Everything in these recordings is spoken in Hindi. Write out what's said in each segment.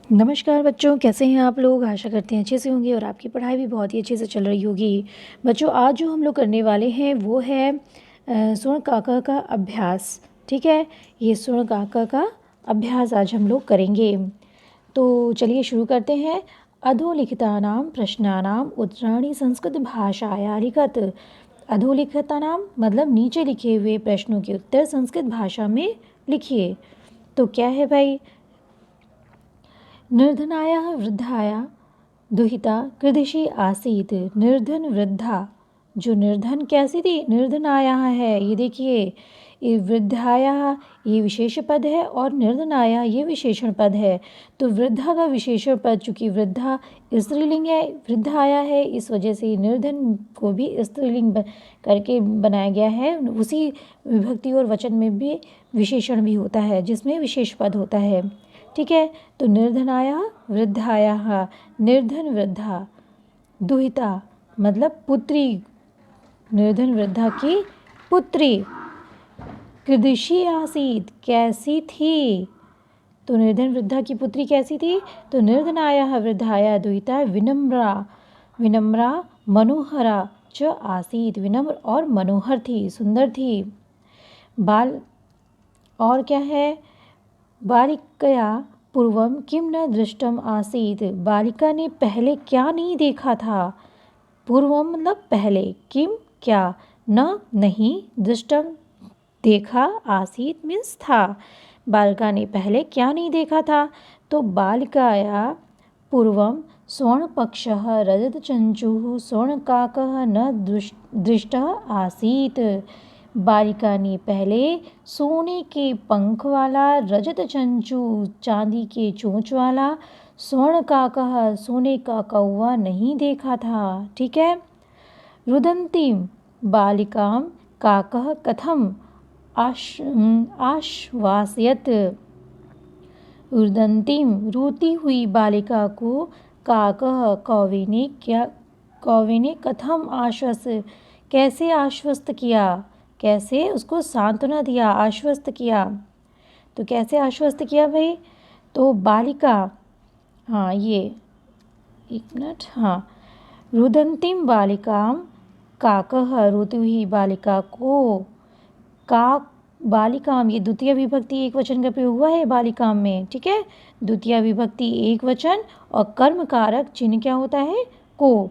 नमस्कार बच्चों, कैसे हैं आप लोग। आशा करते हैं अच्छे से होंगे और आपकी पढ़ाई भी बहुत ही अच्छे से चल रही होगी। बच्चों, आज जो हम लोग करने वाले हैं वो है स्वर्ण काका का अभ्यास। ठीक है, ये स्वर्ण काका का अभ्यास आज हम लोग करेंगे। तो चलिए शुरू करते हैं। अधोलिखितानां प्रश्नानां उत्तराणि संस्कृत भाषाया लिखत। अधोलिखितानां मतलब नीचे लिखे हुए प्रश्नों के उत्तर संस्कृत भाषा में लिखिए। तो क्या है भाई, निर्धनायाः वृद्धाया दुहिता कीदृशी आसीत्। निर्धन वृद्धा, जो निर्धन कैसी थी, निर्धनायाः है। ये देखिए, ये वृद्धायाः ये विशेष पद है और निर्धनायाः ये विशेषण पद है। तो वृद्धा का विशेषण पद, चूँकि वृद्धा स्त्रीलिंग है, वृद्धाया है, इस वजह से निर्धन को भी स्त्रीलिंग करके बनाया गया है। उसी विभक्ति और वचन में भी विशेषण भी होता है जिसमें विशेष पद होता है। ठीक है, तो निर्धनाया वृद्धाया, निर्धन वृद्धा, दुहिता मतलब पुत्री, निर्धन वृद्धा की पुत्री, कीदृशी आसीत कैसी थी। तो निर्धन वृद्धा की पुत्री कैसी थी, तो निर्धनाया वृद्धाया दुहिता विनम्रा, विनम्रा मनोहरा च आसीत, विनम्र और मनोहर थी, सुंदर थी। बाल और क्या है, बालिकया पूर्वम किम न दृष्टम आसीत, बालिका ने पहले क्या नहीं देखा था। पूर्वम मतलब पहले, किम क्या, न नहीं, दृष्टम देखा, आसीत मीन्स था। बालिका ने पहले क्या नहीं देखा था। तो बालिकाया पूर्वम स्वर्णपक्षः रजतचंचुः स्वर्णकाकः न दृष्टः आसीत, बालिका ने पहले सोने के पंख वाला, रजत चंचू चांदी के चोंच वाला, स्वर्ण काकः सोने का कौवा नहीं देखा था। ठीक है, रुदंतीं बालिकां काकः कथम आश्वासयत, रुदंतीं रोती हुई बालिका को काकः कौवे ने कथम कैसे आश्वस्त किया, कैसे उसको सांत्वना दिया, आश्वस्त किया। तो कैसे आश्वस्त किया भाई, तो बालिका, हाँ ये एक मिनट, हाँ, रुदंतीम बालिकां काकः रोती हुई बालिका को, काक बालिकाम, ये द्वितीय विभक्ति एक वचन का प्रयोग हुआ है बालिकाम में। ठीक है, द्वितीय विभक्ति एक वचन और कर्म कारक चिन्ह क्या होता है, को।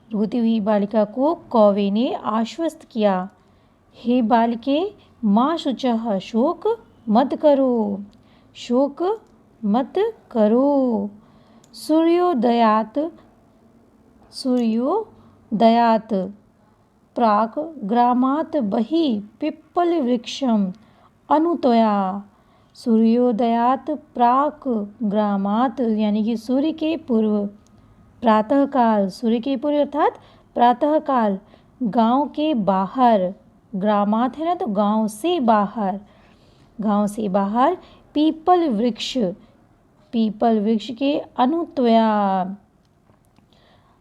रोती हुई बालिका को कौवे ने आश्वस्त किया, हे बालिके माँ शुचः शोक मत करो, शोक मत करो। सूर्योदयात प्राक ग्रामात् बहिः पिप्पल वृक्षम अनुतया, सूर्योदयात प्राक ग्रामात् यानी कि सूर्य के पूर्व, प्रातःकाल, सूर्य के पूर्व अर्थात प्रातःकाल, गांव के बाहर, ग्रामात है ना तो गांव से बाहर, गांव से बाहर पीपल वृक्ष, पीपल वृक्ष के अनुत्वया,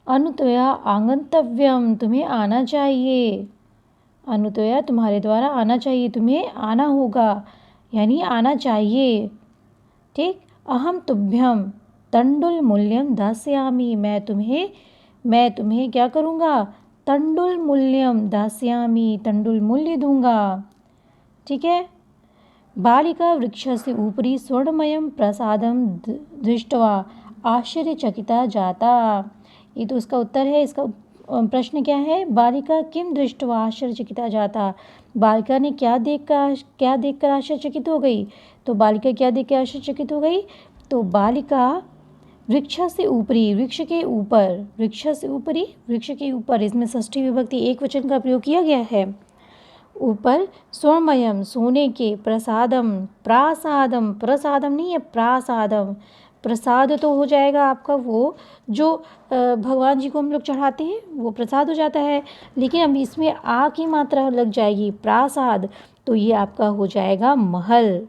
अनुत्वया आगंतव्यम, तुम्हें आना चाहिए, अनुत्वया तुम्हारे द्वारा आना चाहिए, तुम्हें आना होगा यानी आना चाहिए। ठीक, अहम तुभ्यम तंडुल मूल्यम दास्यामि, मैं तुम्हें क्या करूँगा, तंडुल मूल्यम दास्यामि, तंडुल मूल्य दूंगा। ठीक है, बालिका वृक्षस्य उपरि स्वर्णमयं प्रसादं दृष्ट्वा आश्चर्यचकिता जाता। ये तो उसका उत्तर है। इसका प्रश्न क्या है, बालिका किम दृष्ट्वा आश्चर्यचकिता जाता, बालिका ने क्या देखकर आश्चर्यचकित हो गई। तो बालिका क्या देख कर आश्चर्यचकित हो गई, तो बालिका वृक्ष से ऊपरी, वृक्ष के ऊपर, वृक्ष से ऊपरी, वृक्ष के ऊपर, इसमें षष्ठी विभक्ति एक वचन का प्रयोग किया गया है। ऊपर स्वर्णमयम सोने के, प्रसादम, प्रासादम, प्रसादम नहीं है प्रासादम, प्रसाद तो हो जाएगा आपका वो जो भगवान जी को हम लोग चढ़ाते हैं वो प्रसाद हो जाता है, लेकिन अब इसमें आ की मात्रा लग जाएगी प्रासाद, तो ये आपका हो जाएगा महल।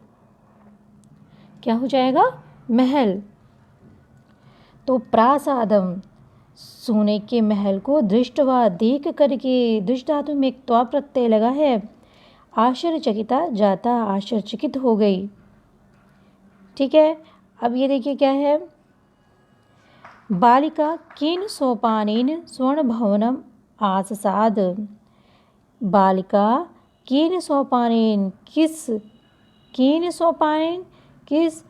क्या हो जाएगा, महल। तो प्रासादम सोने के महल को दृष्टवा देख करके, दृष्ट धातु में एक त्वा प्रत्यय लगा है, आश्चर्यचकिता जाता आश्चर्यचकित हो गई। ठीक है, अब ये देखिए क्या है, बालिका केन सोपानेन स्वर्णभवनम आससाद। बालिका केन सोपानेन, केन सोपानेन किस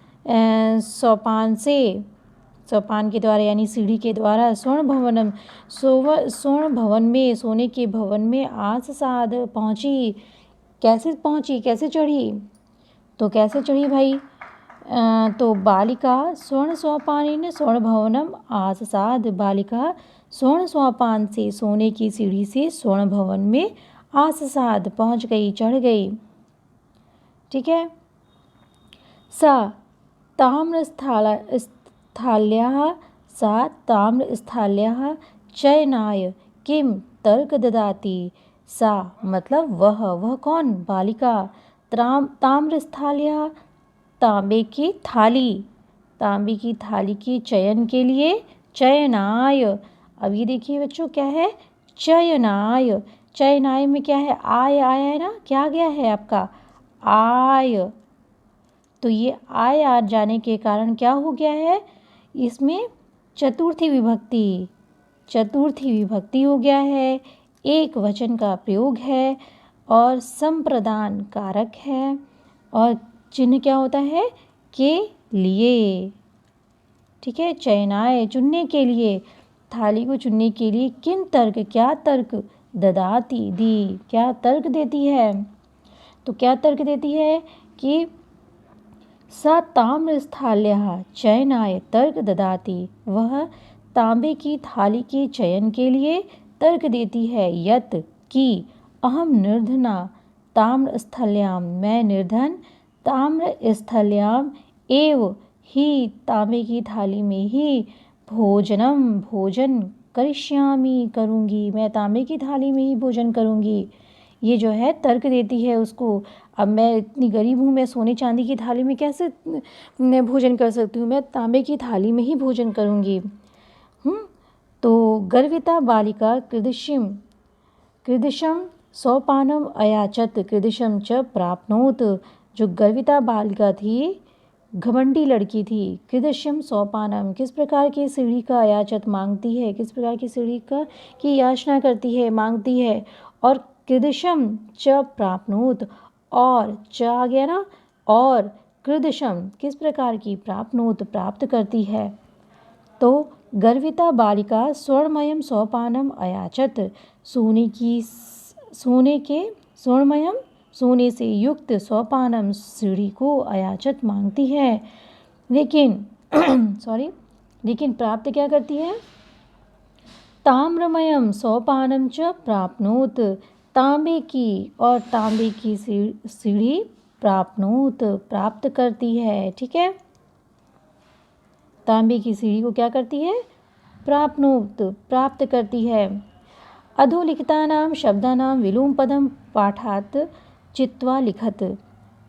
सोपान से, सोपान के द्वारा यानी सीढ़ी के द्वारा, स्वर्ण भवनम स्वर्ण भवन में, सोने के भवन में आससाद पहुँची। कैसे पहुँची, कैसे चढ़ी, तो कैसे चढ़ी भाई, तो बालिका स्वर्ण सोपानेन स्वर्ण भवनम आससाद। बालिका स्वर्ण सोपान से, सोने की सीढ़ी से स्वर्ण भवन में आससाद पहुँच गई, चढ़ गई। ठीक है। सा ताम्रस्थाल्याः सा ताम्रस्थाल्याः चयनाय किम तर्क ददाति। सा मतलब वह कौन, बालिका। ताम्रस्थाल्याः तांबे की थाली, तांबे की थाली के चयन के लिए, चयनाय। अब ये देखिए बच्चों क्या है, चयनाय। चयनाय में क्या है, आय आया है ना, क्या आ गया है आपका, आय। तो ये आय आ जाने के कारण क्या हो गया है, इसमें चतुर्थी विभक्ति हो गया है, एक वचन का प्रयोग है और संप्रदान कारक है, और चिन्ह क्या होता है, के लिए। ठीक है। चयनाय चुनने के लिए, थाली को चुनने के लिए, किन तर्क, क्या तर्क, ददाती दी, क्या तर्क देती है, तो क्या तर्क देती है कि सा ताम्रस्थाल्याः चयनाय तर्क ददाति, वह तांबे की थाली के चयन के लिए तर्क देती है, यत कि अहम निर्धना ताम्रस्थल्यां, मैं निर्धन ताम्रस्थल्यां एव ही, तांबे की थाली में ही, भोजन करिष्यामि, करूँगी, मैं तांबे की थाली में ही भोजन करूँगी। ये जो है तर्क देती है उसको। अब मैं इतनी गरीब हूँ, मैं सोने चांदी की थाली में कैसे मैं भोजन कर सकती हूँ, मैं तांबे की थाली में ही भोजन करूँगी। तो गर्विता बालिका कृदिशम सोपानम अयाचत कृदिशम च प्राप्नोत। जो गर्विता बालिका थी, घमंडी लड़की थी, कृदश्यम सोपानम, किस प्रकार की सीढ़ी का अयाचत मांगती है, किस प्रकार की सीढ़ी का की याचना करती है, मांगती है, और कृदशम च प्राप्नोत, और च आ गया ना, और कृदशम किस प्रकार की, प्राप्नोत प्राप्त करती है। तो गर्विता बालिका स्वर्णमयम सोपानम अयाचत, स्वर्णमयम सोने से युक्त सोपानम सीढ़ी को अयाचत मांगती है, लेकिन लेकिन प्राप्त क्या करती है, ताम्रमयम सोपानम च प्राप्नोत, तांबे की सीढ़ी प्राप्नोत प्राप्त करती है। ठीक है। तांबे की सीढ़ी को क्या करती है, प्राप्नोत प्राप्त करती है। अधोलिखितानां शब्दानां विलोम पदम पाठात चित्वा लिखत।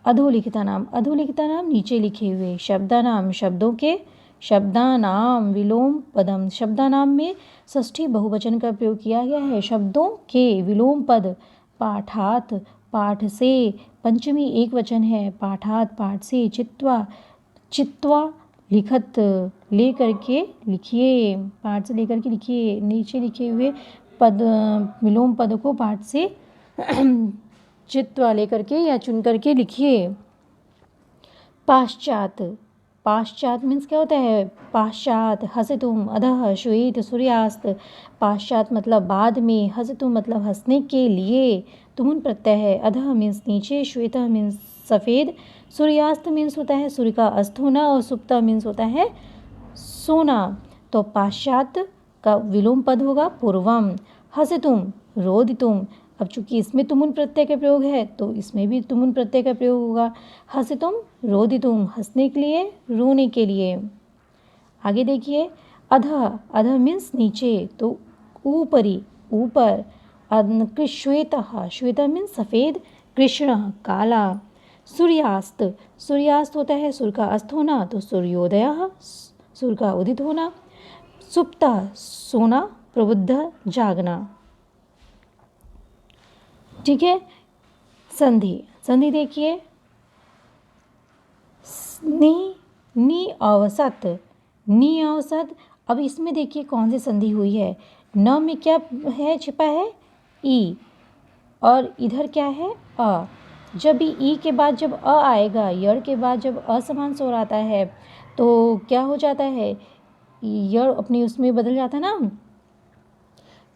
अधोलिखितानां नीचे लिखे हुए, शब्दानां शब्दों के, शब्दानां विलोम पदम, शब्दानां में षष्ठी बहुवचन का प्रयोग किया गया है, शब्दों के विलोम पद, पाठात पाठ से, पंचमी एक वचन है, पाठात पाठ से, चित्वा लिखत लेकर के लिखिए, पाठ से लेकर के लिखिए, नीचे लिखे हुए पद, विलोम पद को पाठ से चित्वा लेकर के या चुन करके लिखिए। पाश्चात मीन्स क्या होता है, पाश्चात, हसितुम अधः श्वेत सूर्यास्त। पाश्चात मतलब बाद में, हसितुम मतलब हंसने के लिए, तुमुन प्रत्यय है, अधः मीन्स नीचे, श्वेत मीन्स सफ़ेद, सूर्यास्त मीन्स होता है सूर्य का अस्त होना, और सुप्ता मीन्स होता है सोना। तो पाश्चात का विलोम पद होगा पूर्वम, हसितुम रोदितुम। अब चूंकि इसमें तुमुन प्रत्यय का प्रयोग है तो इसमें भी तुमुन प्रत्यय का प्रयोग होगा, हसितुम रोदितुम हंसने के लिए, रोने के लिए। आगे देखिए, अधः मीन्स नीचे, तो ऊपरी ऊपर, श्वेतः मीन्स सफ़ेद, कृष्ण काला। सूर्यास्त होता है सूर्य का अस्त होना, तो सूर्योदय सूर्य का उदित होना। सुप्ता सोना, प्रबुद्ध जागना। ठीक है। संधि देखिए, स्नि नी अवसत, नी अवसत। अब इसमें देखिए कौन सी संधि हुई है, न में क्या है छिपा है, ई, और इधर क्या है, अ। जब भी ई के बाद जब अ आएगा, यड़ के बाद जब असमान स्वर आता है तो क्या हो जाता है, यड़ अपनी उसमें बदल जाता है ना,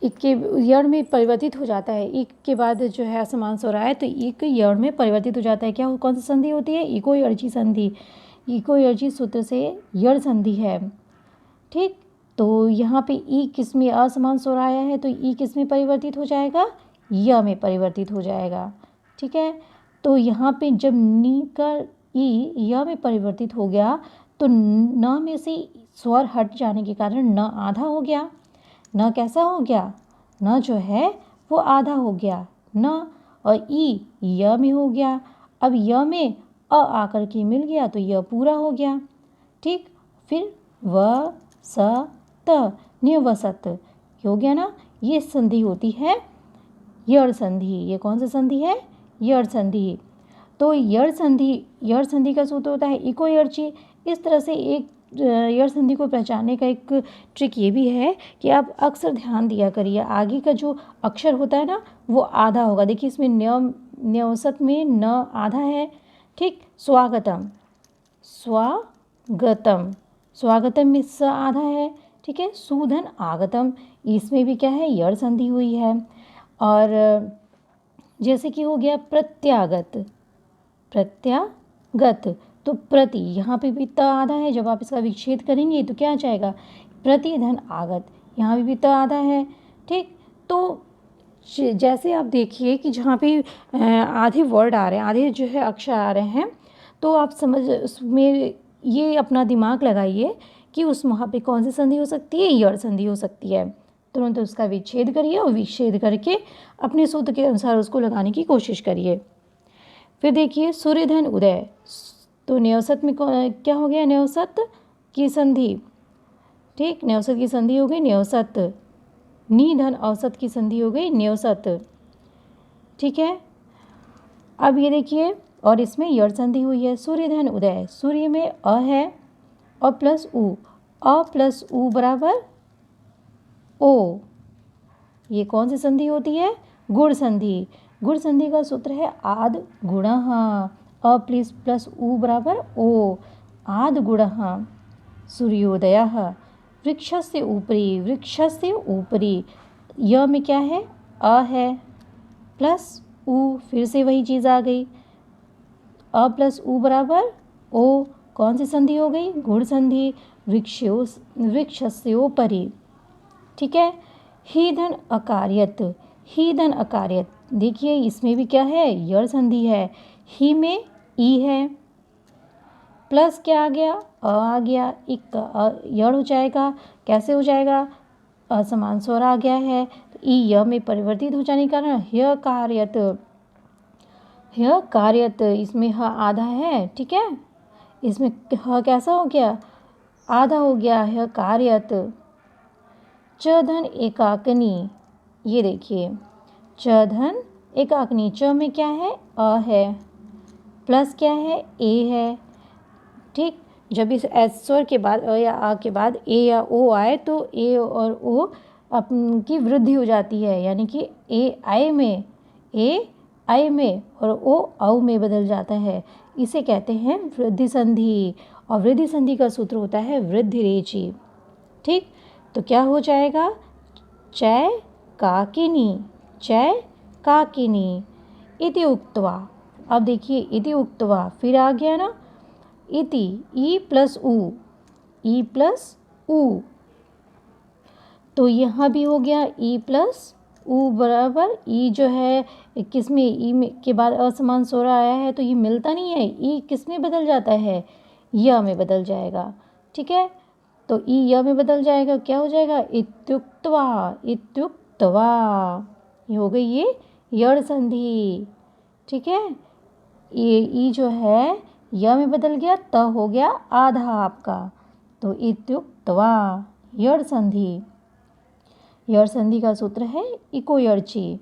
इक के यड़ में परिवर्तित हो जाता है। इक के बाद जो है असमान स्वर आए तो इक यड़ में परिवर्तित हो जाता है। क्या कौन सी संधि होती है, इको यर्ची संधि। इको यर्ची सूत्र से यड़ संधि है। ठीक, तो यहाँ पे ई किस में असमान स्वर आया है तो ई किस में परिवर्तित हो जाएगा, य में परिवर्तित हो जाएगा। ठीक है, तो यहाँ पे जब नी का ई य में परिवर्तित हो गया तो न में से स्वर हट जाने के कारण न आधा हो गया। न कैसा हो गया, न जो है वो आधा हो गया न, और ई य में हो गया। अब य में अ आकर के मिल गया तो य पूरा हो गया। ठीक, फिर व स त, निवसत हो गया ना। ये संधि होती है यड़ संधि। ये कौन सी संधि है, यड़ संधि। तो यड़ संधि का सूत्र होता है इको यर्ची। इस तरह से एक यड़ संधि को पहचानने का एक ट्रिक ये भी है कि आप अक्सर ध्यान दिया करिए, आगे का जो अक्षर होता है ना वो आधा होगा। देखिए इसमें न्यवसत में न आधा है। ठीक, स्वागतम, स्वागतम, स्वागतम में स आधा है। ठीक है, सुधन आगतम, इसमें भी क्या है, यड़ संधि हुई है। और जैसे कि हो गया प्रत्यागत, प्रत्यागत, तो प्रति यहाँ पे भी त आधा है। जब आप इसका विच्छेद करेंगे तो क्या आ जाएगा, प्रति धन आगत, यहाँ भी त आधा है। ठीक, तो जैसे आप देखिए कि जहाँ पे आधे वर्ड आ रहे हैं, आधे जो है अक्षर आ रहे हैं, तो आप समझ उसमें ये अपना दिमाग लगाइए कि उस वहाँ पे कौन सी संधि हो सकती है, यड़ संधि हो सकती है। तुरंत उसका विच्छेद करिए और विच्छेद करके अपने सूत्र के अनुसार उसको लगाने की कोशिश करिए। फिर देखिए सूर्यधन उदय, तो न्यवसत में क्या हो गया, न्यवसत की संधि। ठीक, न्यवसत की संधि हो गई न्यवसत। निधन औसत की संधि हो गई न्यवसत। ठीक है, अब ये देखिए और इसमें यड़ संधि हुई है। सूर्यधन उदय, सूर्य में अ है और प्लस उ, अ प्लस उ बराबर ओ। ये कौन सी संधि होती है, गुण संधि। गुण संधि का सूत्र है आद गुणः, अ प्लस उ बराबर ओ, आद गुणः। सूर्योदयः, वृक्षस्य ऊपरी, वृक्षस्य ऊपरी, य में क्या है, अ है प्लस उ, फिर से वही चीज़ आ गई, अ प्लस उ बराबर ओ। कौन सी संधि हो गई, गुण संधि। वृक्षस्योपरि। ठीक है, ही धन अकार्यत, ही धन अकार्यत, देखिए इसमें भी क्या है, यड़ संधि है। ही में ई है प्लस क्या आ गया, आ गया, एक यड़ हो जाएगा। कैसे हो जाएगा, असमान स्वर आ गया है तो ई य में परिवर्तित हो जाने के कारण ह्य कार्यत, ह्य कार्यत, इसमें ह आधा है। ठीक है, इसमें ह कैसा हो गया, आधा हो गया, ह्य कार्यत। च धन एकाकनी, ये देखिए च धन एकाकनी, च में क्या है, अ है प्लस क्या है, ए है। ठीक, जब इस एस स्वर के बाद अ या आ के बाद ए या ओ आए तो ए और ओ की वृद्धि हो जाती है, यानी कि ए आय में और ओ औ में बदल जाता है। इसे कहते हैं वृद्धि संधि, और वृद्धि संधि का सूत्र होता है वृद्धि रेचि। ठीक, तो क्या हो जाएगा, चय काकिनी, चय काकिनी इति उक्त्वा। अब देखिए इति उक्त्वा फिर आ गया ना, इति, ई प्लस उ, ई प्लस उ, तो यहाँ भी हो गया ई प्लस उ बराबर, ई जो है किस में, ई में के बाद असमान स्वर आया है तो ये मिलता नहीं है, ई किस में बदल जाता है, य में बदल जाएगा। ठीक है, तो ई य में बदल जाएगा, क्या हो जाएगा, इत्युक्त्वा, इत्युक्त्वा, ये हो गई ये यड़ संधि। ठीक है, ये ई जो है य में बदल गया, त हो गया आधा आपका, तो इत्युक्त्वा यड़ संधि। यड़ संधि का सूत्र है इको यर्ची।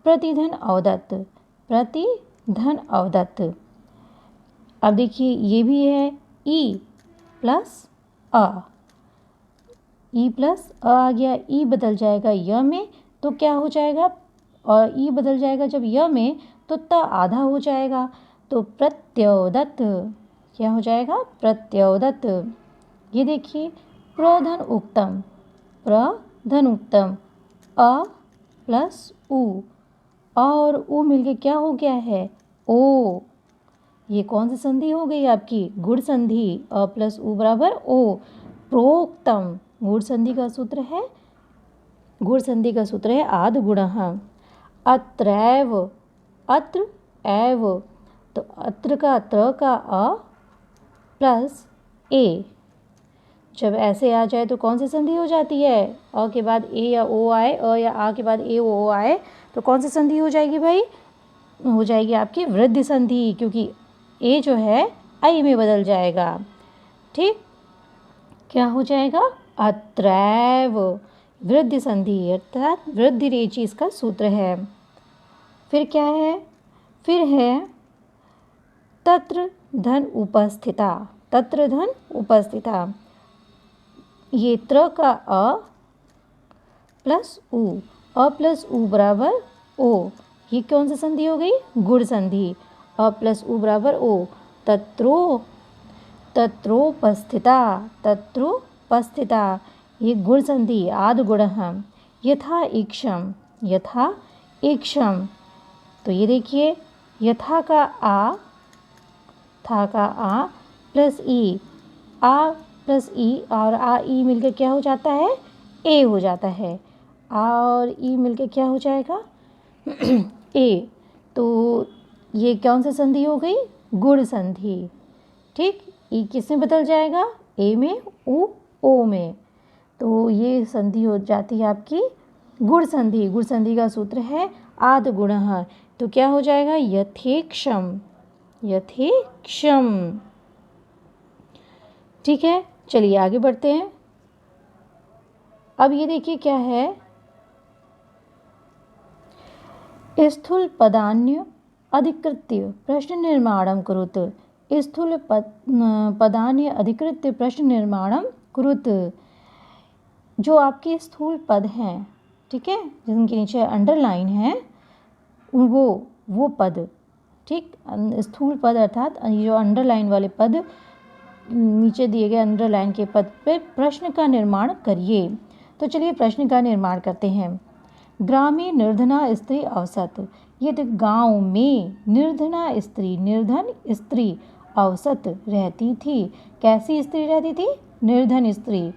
प्रतिधन अवदत्त, प्रतिधन अवदत्त। अब देखिए ये भी है ई, प्लस अ, ई प्लस अ आ गया, ई बदल जाएगा य में तो क्या हो जाएगा, और ई बदल जाएगा जब य में तो त आधा हो जाएगा, तो प्रत्योदत क्या हो जाएगा, प्रत्योदत। ये देखिए प्रधन उक्तम, प्रधन उक्तम, अ प्लस उ, अ और उ मिलके क्या हो गया है, ओ। ये कौन सी संधि हो गई आपकी, गुण संधि, अ प्लस उ बराबर ओ। प्रोक्तम, गुण संधि का सूत्र है, गुण संधि का सूत्र है आद गुणः। अत्रैव, अत्र एव, तो अत्र का त का अ प्लस ए, जब ऐसे आ जाए तो कौन सी संधि हो जाती है, अ के बाद ए या ओ आए, अ या आ के बाद ए ओ आए तो कौन सी संधि हो जाएगी भाई, हो जाएगी आपकी वृद्धि संधि, क्योंकि ए जो है आई में बदल जाएगा। ठीक, क्या हो जाएगा, अत्रैव, वृद्धि संधि अर्थात वृद्धि रेचि इसका सूत्र है। फिर क्या है, फिर है तत्र धन उपस्थिता, तत्र धन उपस्थिता, ये त्र का अ प्लस उ, अ प्लस उ बराबर ओ, ये कौन सी संधि हो गई, गुण संधि, अ प्लस उ बराबर ओ। तत्रो, तत्रोपस्थिता, तत्रोपस्थिता, ये गुण संधि आद गुणः। यथा ईक्षम, यथा ईक्षम, तो ये देखिए यथा का आ, था का आ प्लस ई, आ प्लस ई और आ ई मिलकर क्या हो जाता है, ए हो जाता है, आ और ई मिलकर क्या हो जाएगा ए, तो ये कौन सी संधि हो गई, गुण संधि। ठीक, ई किस में बदल जाएगा, ए में, उ ओ में, तो ये संधि हो जाती है आपकी गुण संधि। गुण संधि का सूत्र है आद गुणः, तो क्या हो जाएगा, यथेक्षम, यथेक्षम। ठीक है, चलिए आगे बढ़ते हैं। अब ये देखिए क्या है, स्थूल पदान्य अधिकृत्य प्रश्न निर्माणं कुरुत, स्थूल पदान्य अधिकृत्य प्रश्न निर्माणं कुरुत, जो आपके स्थूल पद हैं, ठीक है, जिनके नीचे अंडरलाइन है, वो पद, ठीक, स्थूल पद अर्थात ये जो अंडरलाइन वाले पद, नीचे दिए गए अंडरलाइन के पद पे प्रश्न का निर्माण करिए। तो चलिए प्रश्न का निर्माण करते हैं। ग्रामीण निर्धना स्त्री अवसत, ये तो गांव में निर्धना स्त्री, निर्धन स्त्री अवसत रहती थी, कैसी स्त्री रहती थी, निर्धन स्त्री।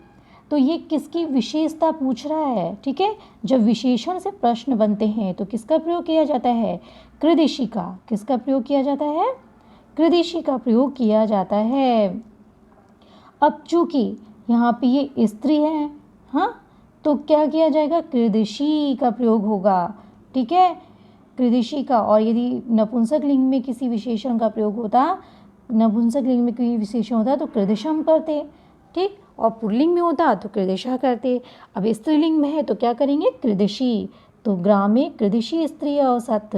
तो ये किसकी विशेषता पूछ रहा है, ठीक है, जब विशेषण से प्रश्न बनते हैं तो किसका प्रयोग किया जाता है, कृदिशी का, किसका प्रयोग किया जाता है, कृदिशी का प्रयोग किया जाता है। अब चूंकि यहाँ पे ये स्त्री है, हाँ, तो क्या किया जाएगा, कृदिशी का प्रयोग होगा, ठीक है, कृदिशी का। और यदि नपुंसक लिंग में किसी विशेषण का प्रयोग होता, नपुंसक लिंग में कोई विशेषण होता तो कृदिशम करते, ठीक, और पुल्लिंग में होता तो कृदिशा करते। अब स्त्रीलिंग में है तो क्या करेंगे, कृदिशी, तो ग्रामे कृदिशी स्त्री अवसत,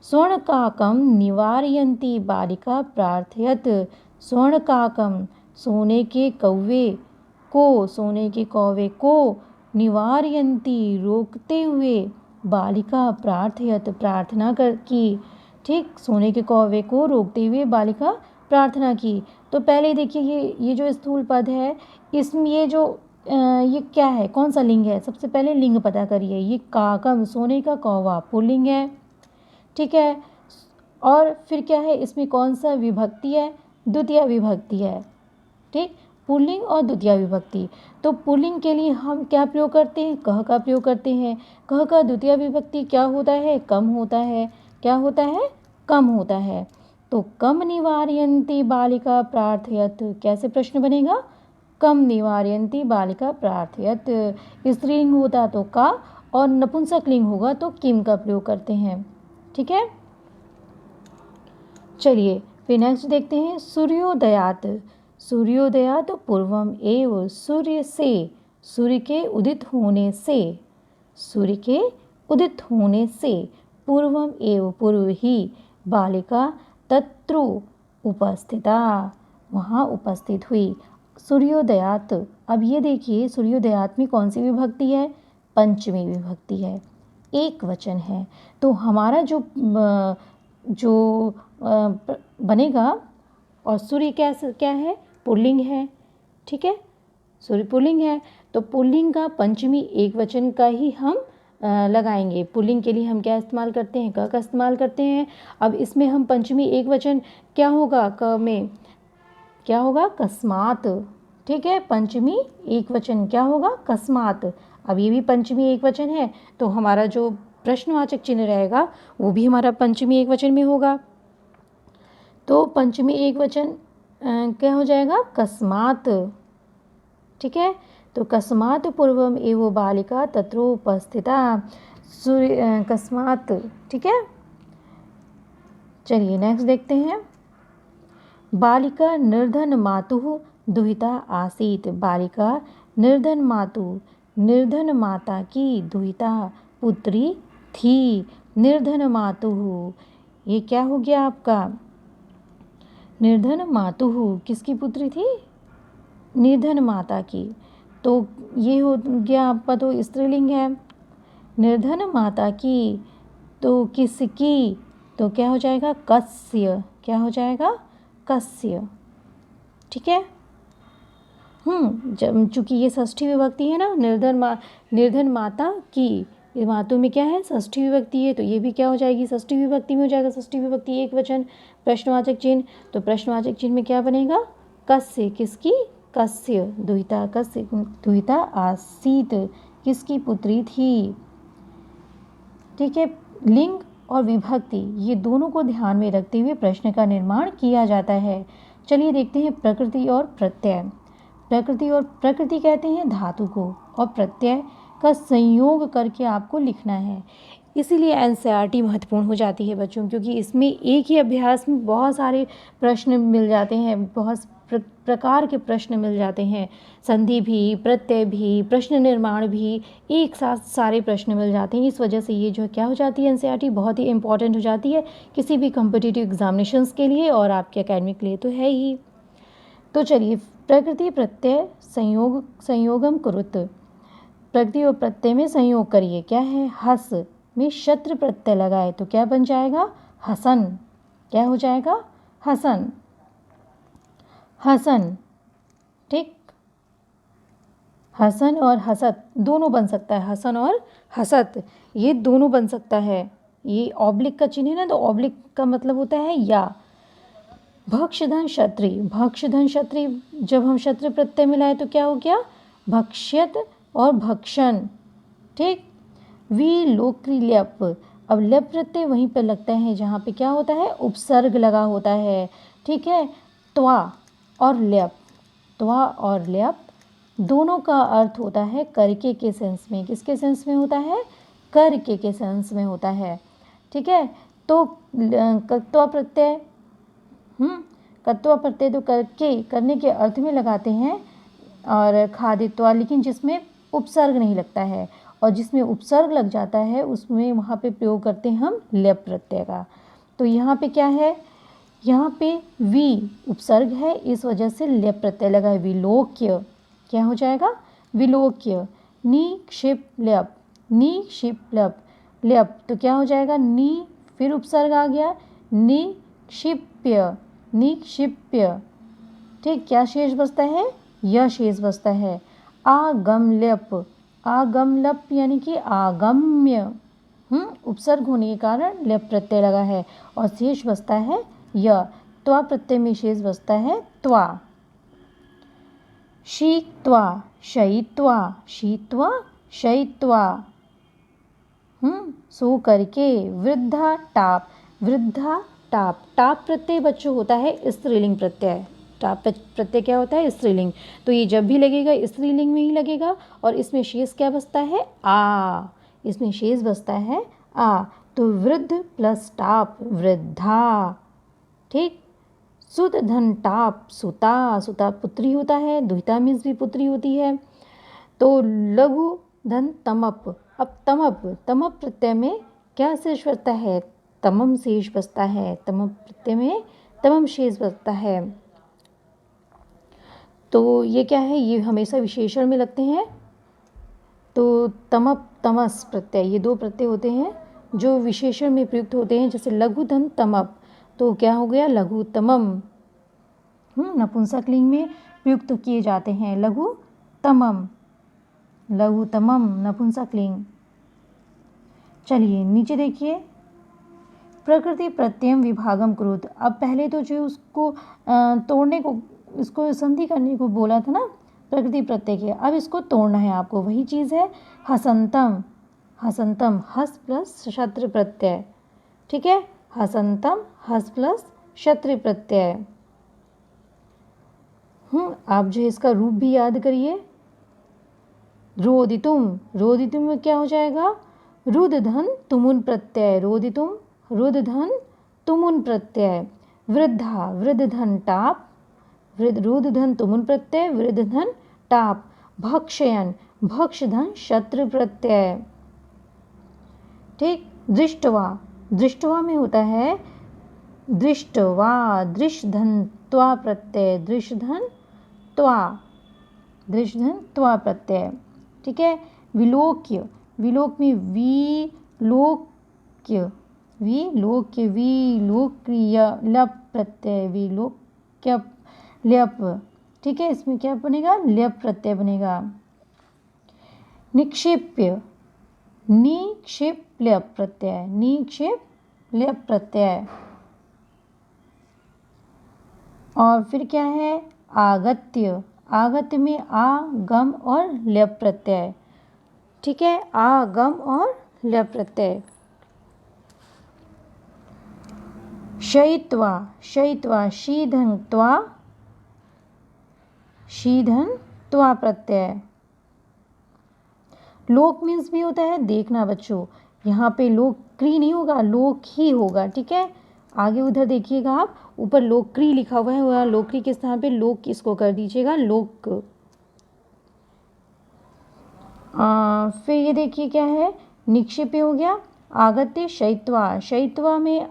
स्वर्णकाकम निवारयन्ती बालिका प्रार्थयत, स्वर्णकाकम, सोने के कौवे को, सोने के कौवे को, निवारयन्ती, रोकते हुए, बालिका प्रार्थयत, प्रार्थना कर की, ठीक, सोने के कौवे को रोकते हुए बालिका प्रार्थना की। तो पहले देखिए ये जो स्थूल पद है, इसमें ये क्या है, कौन सा लिंग है, सबसे पहले लिंग पता करिए। ये काकम, सोने का कौवा, पुल्लिंग है, ठीक है, और फिर क्या है, इसमें कौन सा विभक्ति है, द्वितीय विभक्ति है, ठीक, पुल्लिंग और द्वितीय विभक्ति। तो पुल्लिंग के लिए हम क्या प्रयोग करते हैं, कह का प्रयोग करते हैं। कह का द्वितीय विभक्ति क्या होता है, कम होता है, क्या होता है, कम होता है। तो कम निवारयन्ती बालिका प्रार्थयत, कैसे प्रश्न बनेगा, कम निवारयन्ती बालिका प्रार्थयत। स्त्रीलिंग होता तो का, और नपुंसक लिंग होगा तो किम का प्रयोग करते हैं, ठीक है। चलिए फिर नेक्स्ट देखते हैं, सूर्योदयात, सूर्योदयात पूर्वम एव, सूर्य से, सूर्य के उदित होने से, सूर्य के उदित होने से, पूर्वम एव, पूर्व ही, बालिका तत्रु उपस्थिता, वहाँ उपस्थित हुई, सूर्योदयात। अब ये देखिए सूर्योदयात में कौन सी विभक्ति है? पंचमी विभक्ति है, एक वचन है। तो हमारा जो बनेगा, और सूर्य क्या है? पुल्लिंग है, ठीक है, सूर्य पुल्लिंग है। तो पुल्लिंग का पंचमी एक वचन का ही हम लगाएंगे। पुल्लिंग के लिए हम क्या इस्तेमाल करते हैं? क का इस्तेमाल करते हैं। अब इसमें हम पंचमी एक वचन क्या होगा? क में क्या होगा? कस्मात, ठीक है, पंचमी एक वचन क्या होगा? कस्मात। अब ये भी पंचमी एक वचन है, तो हमारा जो प्रश्नवाचक चिन्ह रहेगा वो भी हमारा पंचमी एक वचन में होगा। तो पंचमी एक वचन क्या हो जाएगा? कस्मात, ठीक है। तो कस्मात पूर्वम एव बालिका तत्रोपस्थिता, सूर्य कस्मात, ठीक है। चलिए नेक्स्ट देखते हैं। बालिका निर्धन मातुः दुहिता आसीत। बालिका निर्धन मातु, निर्धन माता की दुहिता पुत्री थी। निर्धन मातुः, ये क्या हो गया आपका? निर्धन मातुः किसकी पुत्री थी? निर्धन माता की। तो ये हो गया आपका, तो स्त्रीलिंग है। निर्धन माता की, तो किसकी? तो क्या हो जाएगा? कस्य, क्या हो जाएगा? कस्य, ठीक है। जब चूंकि ये षष्ठी विभक्ति है ना, निर्धन माता की, ये मातु में क्या है? षष्ठी विभक्ति है, तो ये भी क्या हो जाएगी? षष्ठी विभक्ति में हो जाएगा। षष्ठी विभक्ति एक वचन, प्रश्नवाचक चिन्ह, तो प्रश्नवाचक चिन्ह में क्या बनेगा? कस्य, किसकी? कस्य, दुहिता, कस्य दुहिता आसीत, किसकी पुत्री थी, ठीक है। लिंग और विभक्ति ये दोनों को ध्यान में रखते हुए प्रश्न का निर्माण किया जाता है। चलिए देखते हैं प्रकृति और प्रत्यय। प्रकृति कहते हैं धातु को, और प्रत्यय का संयोग करके आपको लिखना है। इसीलिए एनसीईआरटी महत्वपूर्ण हो जाती है बच्चों, क्योंकि इसमें एक ही अभ्यास में बहुत सारे प्रश्न मिल जाते हैं, बहुत प्रकार के प्रश्न मिल जाते हैं। संधि भी, प्रत्यय भी, प्रश्न निर्माण भी, एक साथ सारे प्रश्न मिल जाते हैं। इस वजह से ये जो क्या हो जाती है, एनसीईआरटी बहुत ही इंपॉर्टेंट हो जाती है किसी भी कॉम्पिटिटिव एग्जामिनेशंस के लिए, और आपके एकेडमिक के लिए तो है ही। तो चलिए, प्रकृति प्रत्यय संयोगम कुरुत। प्रकृति और प्रत्यय में संयोग करिए, क्या है? हस में शत्र प्रत्यय लगाए तो क्या बन जाएगा? हसन, क्या हो जाएगा? हसन, हसन, ठीक। हसन और हसत दोनों बन सकता है, हसन और हसत ये दोनों बन सकता है। ये ऑब्लिक का चिन्ह है ना, तो ऑब्लिक का मतलब होता है या। भक्षधन क्षत्रि, भक्षधन क्षत्रि, जब हम क्षत्र प्रत्यय मिलाए तो क्या हो गया? भक्ष्यत और भक्षण, ठीक। विलोक्री ल्यप, अब ल्यप प्रत्यय वहीं पर लगता है जहाँ पे क्या होता है? उपसर्ग लगा होता है, ठीक है। त्वा और ल्यप, त्वा और ल्यप दोनों का अर्थ होता है करके के सेंस में। किसके सेंस में होता है? करके के सेंस में होता है, ठीक है। तो कत्वा प्रत्यय, कत्वा प्रत्यय तो करके, करने के अर्थ में लगाते हैं, और खादित्वा, लेकिन जिसमें उपसर्ग नहीं लगता है, और जिसमें उपसर्ग लग जाता है उसमें वहाँ पे प्रयोग करते हैं हम ल्यप प्रत्यय का। तो यहाँ पे क्या है? यहाँ पे वी उपसर्ग है, इस वजह से ल्यप प्रत्यय लगा है। विलोक्य, क्या हो जाएगा? विलोक्य। निक्षिप ल्यप, निक्षिप ल्यप, ल्यप तो क्या हो जाएगा? नी, फिर उपसर्ग आ गया, निक्षिप्य, निक्षिप्य, ठीक। क्या शेष बचता है? यह शेष बचता है। आगमल्यप, आगमलप यानी कि आगम्य, उपसर्ग होने के कारण ल्यप प्रत्यय लगा है, और शेष बचता है य। त्वा प्रत्यय में शेष बचता है त्वा। शीत्वा, शयित्वा, शीत्वा, शयित्वा, सो करके। वृद्धा टाप, वृद्धा टाप, टाप प्रत्यय बच्चों होता है स्त्रीलिंग प्रत्यय। टाप प्रत्यय क्या होता है? स्त्रीलिंग। तो ये जब भी लगेगा स्त्रीलिंग में ही लगेगा, और इसमें शेष क्या बचता है? आ, इसमें शेष बचता है आ। तो वृद्ध प्लस टाप, वृद्धा, ठीक। सुत धन टाप, सुता, सुता पुत्री होता है, दुहिता मीन्स भी पुत्री होती है। तो लघु धन तमप, अब तमप, तमप प्रत्यय में क्या शेष बचता है? तमम शेष बचता है, तमप प्रत्यय में तमम शेष बचता है। तो ये क्या है, ये हमेशा विशेषण में लगते हैं। तो तमप तमस प्रत्यय, ये दो प्रत्यय होते हैं जो विशेषण में प्रयुक्त होते हैं। जैसे लघुतम तमप, तो क्या हो गया, लघुतमम। नपुंसकलिंग में प्रयुक्त किए जाते हैं। लघुतमम, लघुतमम नपुंसकलिंग। चलिए नीचे देखिए, प्रकृति प्रत्ययम विभागम कुरुत। अब पहले तो जो उसको तोड़ने को, इसको संधि करने को बोला था ना प्रकृति प्रत्यय के, अब इसको तोड़ना है आपको। वही चीज़ है हसंतम, हसंतम हस प्लस शत्रु प्रत्यय, ठीक है, हसंतम हस प्लस शत्रु प्रत्यय। आप जो इसका रूप भी याद करिए। रोदितुम, रोदितुम में क्या हो जाएगा, रुद धन तुमुन प्रत्यय, रोदितुम रुद धन तुमुन प्रत्यय। वृद्धा, वृद्ध धन टाप, रुद धन तुमुन प्रत्यय, वृद्ध धन टाप। भक्षयन, भक्ष धन शत्रु प्रत्यय, ठीक। दृष्टवा, दृष्टवा में होता है दृष्टवा, दृश धन त्वा प्रत्यय, दृश धन त्वा, दृश धन त्वा प्रत्यय, ठीक है। विलोक्य, विलोक में विलोक्य, विलोक्य विलोक्रिय लप प्रत्यय, विलोक्य ल्यप, ठीक है। इसमें क्या बनेगा, ल्यप प्रत्यय बनेगा। निक्षेप्य, निक्षेप्य प्रत्यय, निक्षेप्य प्रत्यय। और फिर क्या है, आगत्य, आगत्य में आ गम और ल्यप प्रत्यय, ठीक है, आ गम और ल्यप प्रत्यय। शयित्वा, शयित्वा शीधन त्वा, शीधन त्वा प्रत्यय। लोक मीन्स भी होता है, देखना बच्चों, यहाँ पे लोक क्री नहीं होगा, लोक ही होगा, ठीक है। आगे उधर देखिएगा आप, ऊपर लोकक्री लिखा हुआ है, वह लोकक्री के स्थान पे लोक इसको कर दीजिएगा लोक। फिर ये देखिए क्या है, निक्षेप हो गया। आगत्य शयित्वा, शयित्वा में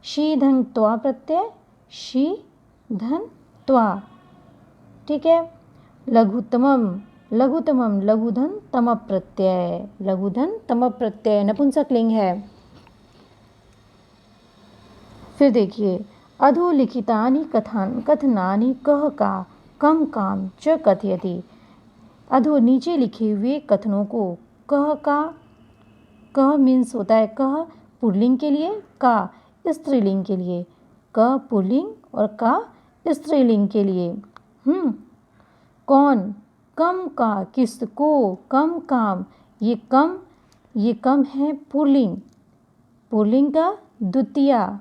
शी धन त्वा प्रत्यय, शी धन त्वा, ठीक है। लघुतमम, लघुतमम लघुधन तम प्रत्यय, लघुधन तम प्रत्यय नपुंसकलिंग है। फिर देखिए, अधोलिखितानि कथनानि कह का कम काम च कथयति। अधो नीचे लिखे हुए कथनों को कह का, कह मीन्स होता है कह पुल्लिंग के लिए, का स्त्रीलिंग के लिए, क पुल्लिंग और का स्त्रीलिंग के लिए। कौन, कम का, किसको, कम काम, ये कम है पुल्लिंग, पुल्लिंग का द्वितीया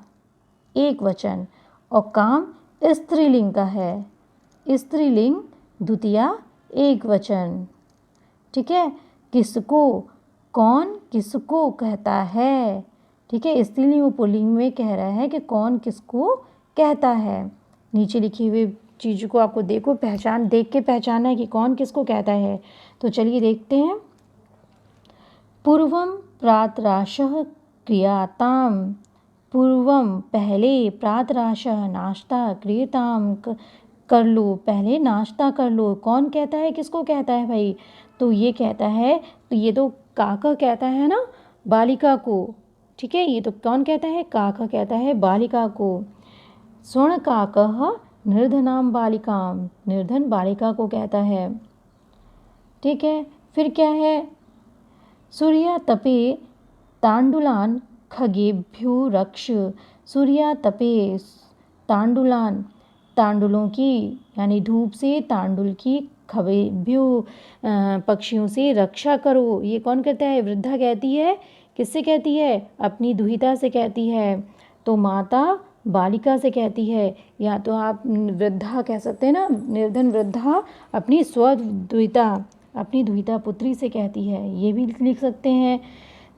एक वचन, और काम स्त्रीलिंग का है, स्त्रीलिंग द्वितीया एक वचन, ठीक है। किसको, कौन किसको कहता है, ठीक है, स्त्रीलिंग पुल्लिंग में कह रहा है कि कौन किसको कहता है। नीचे लिखी हुई चीज़ को आपको देखो, देख के पहचाना है कि कौन किसको कहता है। तो चलिए देखते हैं। पूर्वम प्रातराशः क्रियाताम, पूर्वम पहले, प्रातराशः नाश्ता, क्रियताम कर लो, पहले नाश्ता कर लो। कौन कहता है, किसको कहता है भाई, तो ये कहता है, तो ये तो काका कहता है ना बालिका को, ठीक है, ये तो कौन कहता है, काका कहता है बालिका को। स्वर्ण काकः निर्धनाम बालिकाम, निर्धन बालिका को कहता है, ठीक है। फिर क्या है, सूर्या तपे तांडुलान खगेभ्यो रक्ष, सूर्या तपे तांडुलान, तांडुलों की यानी धूप से, तांडुल की, खगेभ्यो पक्षियों से रक्षा करो। ये कौन कहता है, वृद्धा कहती है, किससे कहती है, अपनी दुहिता से कहती है। तो माता बालिका से कहती है, या तो आप वृद्धा कह सकते हैं ना, निर्धन वृद्धा अपनी स्वदुहिता, अपनी दुहिता पुत्री से कहती है, ये भी लिख सकते हैं।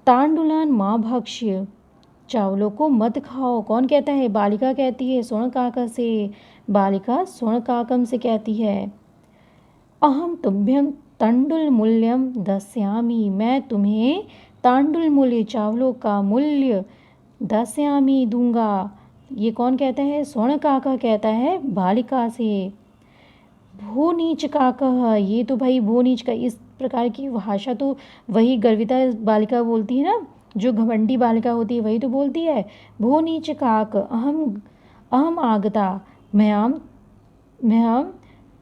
तांडुलान माँ भक्ष्य, चावलों को मत खाओ, कौन कहता है, बालिका कहती है स्वर्ण काका से, बालिका स्वर्ण काकम से कहती है। अहम तुभ्यम तांडुल मूल्यम दस्यामी, मैं तुम्हें तांडुल मूल्य, चावलों का मूल्य, दस्यामी दूंगा, ये कौन कहता है, स्वर्ण काका कहता है बालिका से। भो नीच का कह, ये तो भाई भो नीच का, इस प्रकार की भाषा तो वही गर्विता बालिका बोलती है ना, जो घमंडी बालिका होती है वही तो बोलती है। भो नीच काक अहम अहम आगता मयाम मयाम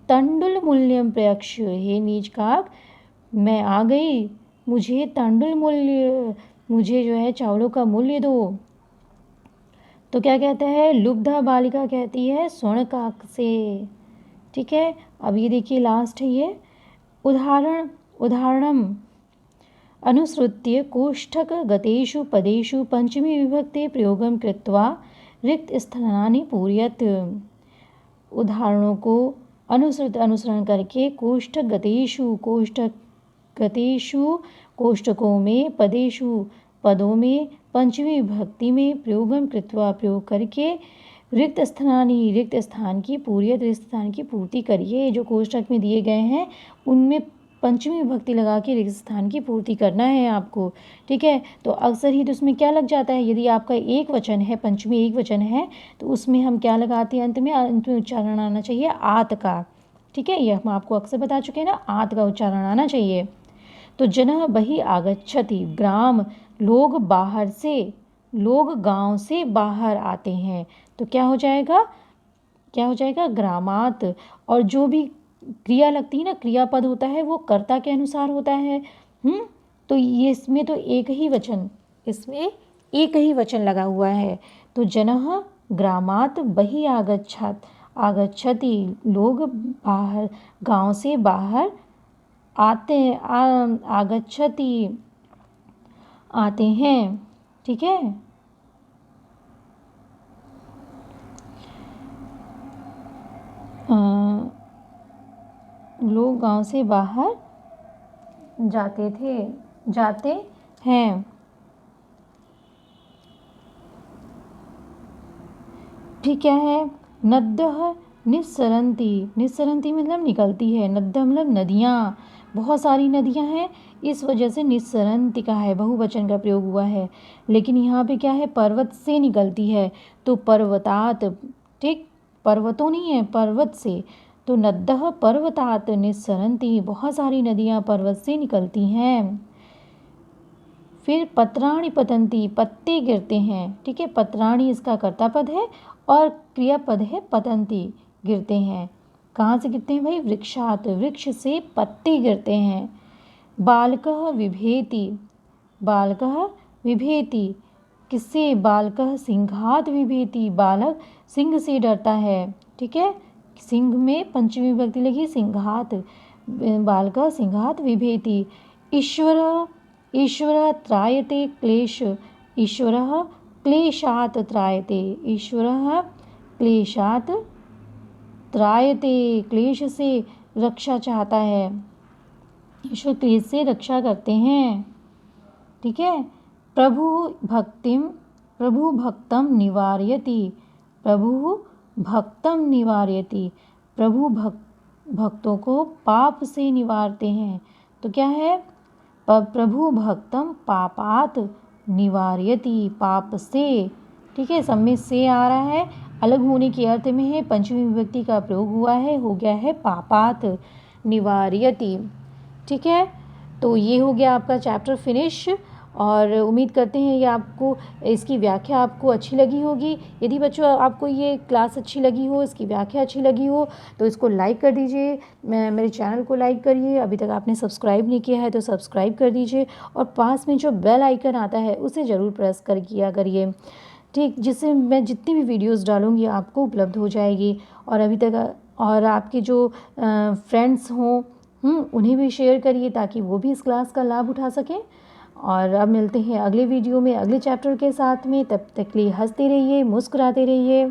तंडुल मूल्यम प्रयक्ष, हे नीच काक मैं आ गई, मुझे तंडुल मूल्य, मुझे जो है चावलों का मूल्य दो। तो क्या कहता है, लुब्धा बालिका कहती है स्वर्ण काक से। ठीक है, अब ये देखिए लास्ट है ये उदाहरणम अनुसृत्य कोष्ठक गतेषु पदेषु पंचमी विभक्ते प्रयोगम कृत्वा रिक्त स्थानानि पूरयत। उदाहरणों को अनुसरण करके कोष्ठक गतेषु कोष्ठकों में पदेषु पदों में पंचमी विभक्ति में प्रयोगम कृत्वा प्रयोग करके रिक्त स्थान की पूर्ति करिए। जो कोष्ठक में दिए गए हैं उनमें पंचमी विभक्ति लगा के रिक्त स्थान की पूर्ति करना है आपको। ठीक है, तो अक्सर ही तो उसमें क्या लग जाता है, यदि आपका एक वचन है, पंचमी एक वचन है, तो उसमें हम क्या लगाते हैं, अंत में उच्चारण आना चाहिए आत का। ठीक है, ये हम आपको अक्सर बता चुके हैं ना, आत का उच्चारण आना चाहिए। तो जनः बहि आगच्छति, ग्राम लोग बाहर से, लोग गांव से बाहर आते हैं, तो क्या हो जाएगा ग्रामात। और जो भी क्रिया लगती है ना, क्रियापद होता है वो कर्ता के अनुसार होता है। तो ये इसमें तो एक ही वचन लगा हुआ है। तो जनः ग्रामात बहि आगच्छति, लोग बाहर गांव से बाहर आते आते हैं। ठीक है, लोग गांव से बाहर जाते हैं। ठीक क्या है, नद्यः निस्सरन्ति मतलब निकलती है, नद्य मतलब नदियाँ, बहुत सारी नदियाँ हैं, इस वजह से निस्सरन्ति का है, बहुवचन का प्रयोग हुआ है। लेकिन यहाँ पे क्या है, पर्वत से निकलती है, तो पर्वतात। ठीक, पर्वतों नहीं है, पर्वत से। तो नद्यः पर्वतात निस्सरन्ति, बहुत सारी नदियाँ पर्वत से निकलती हैं। फिर पत्राणि पतन्ति, पत्ते गिरते हैं। ठीक है, पत्राणि इसका कर्ता पद है और क्रियापद है पतन्ति, गिरते हैं। कहाँ से गिरते हैं भाई, वृक्षात, वृक्ष से पत्ते गिरते हैं। बालकः विभेति, किससे, बालकः सिंहात विभेति, बालक सिंह से डरता है। ठीक है, सिंह में पंचमी विभक्ति लगी, सिंहात, बालकः सिंहात विभेति। ईश्वरः त्रायते क्लेश, ईश्वरः क्लेशात त्रायते, ईश्वरः क्लेशात त्रायते, क्लेश से रक्षा चाहता है, ईश्वर क्लेश से रक्षा करते हैं। ठीक है, प्रभु भक्तम निवारयति, प्रभु भक्तों को पाप से निवारते हैं। तो क्या है, प्रभु भक्तम पापात निवारयति, पाप से। ठीक है, सब में से आ रहा है, अलग होने के अर्थ में है, पंचमी विभक्ति का प्रयोग हुआ है, हो गया है पापात निवारयति। ठीक है, तो ये हो गया आपका चैप्टर फिनिश, और उम्मीद करते हैं ये आपको, इसकी व्याख्या आपको अच्छी लगी होगी। यदि बच्चों आपको ये क्लास अच्छी लगी हो, इसकी व्याख्या अच्छी लगी हो, तो इसको लाइक कर दीजिए, मेरे चैनल को लाइक करिए। अभी तक आपने सब्सक्राइब नहीं किया है तो सब्सक्राइब कर दीजिए, और पास में जो बेल आइकन आता है उसे ज़रूर प्रेस कर किया करिए। ठीक, जिससे मैं जितनी भी वीडियोस डालूँगी आपको उपलब्ध हो जाएगी। और अभी तक और आपके जो फ्रेंड्स हों उन्हें भी शेयर करिए, ताकि वो भी इस क्लास का लाभ उठा सकें। और अब मिलते हैं अगले वीडियो में अगले चैप्टर के साथ में, तब तक के लिए हंसते रहिए, मुस्कुराते रहिए।